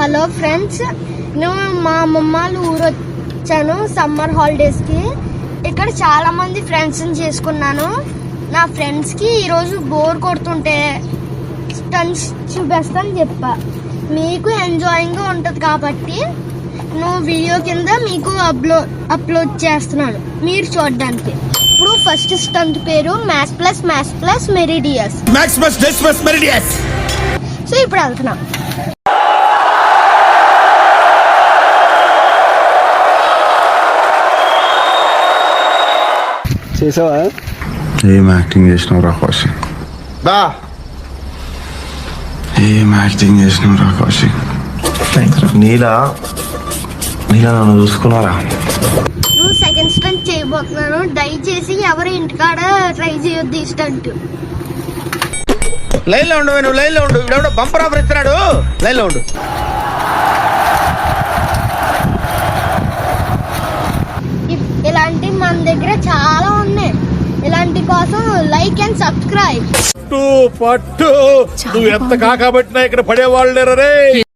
Hello friends, నేను మా అమ్మమ్మ వాళ్ళ ఊరు వచ్చాను సమ్మర్ హాలిడేస్కి. ఇక్కడ చాలా మంది ఫ్రెండ్స్ని చేసుకున్నాను. నా ఫ్రెండ్స్కి ఈరోజు బోర్ కొడుతుంటే స్టంట్స్ చూపిస్తాను చెప్పా. మీకు ఎంజాయింగ్గా ఉంటుంది కాబట్టి నువ్వు వీడియో కింద మీకు అప్లోడ్ చేస్తున్నాను మీరు చూడడానికి. ఇప్పుడు ఫస్ట్ స్టంట్ పేరు మ్యాథ్స్ ప్లస్ మెరిడియస్. సో ఇప్పుడు వెళ్తున్నాం. చేసావా? ఏం యాక్టింగ్ చేసినావు రా కౌశిక్, ఏం యాక్టింగ్ చేసినావు రా కౌశిక్. నీలా నన్ను చూసుకున్నారా? నువ్వు సెకండ్ స్టంట్ చేయబోతున్నాను. దయచేసి ఎవరు ఇంటికాడ ట్రై చేయొద్దు ఈ స్టంట్. లైన్ లో ఉండు, నువ్వు లైన్ లో ఉండు. ఇప్పుడు బంపర్ ఆఫర్ ఇస్తున్నాడు, లైన్ లో ఉండు. ఇలాంటి మన దగ్గర చాలా ఉన్నాయి. ఇలాంటి కోసం లైక్ అండ్ సబ్స్క్రైబ్. పట్టు నువ్వు ఎంత కాకబట్టినా ఇక్కడ పడేవాళ్ళు లేరు రే.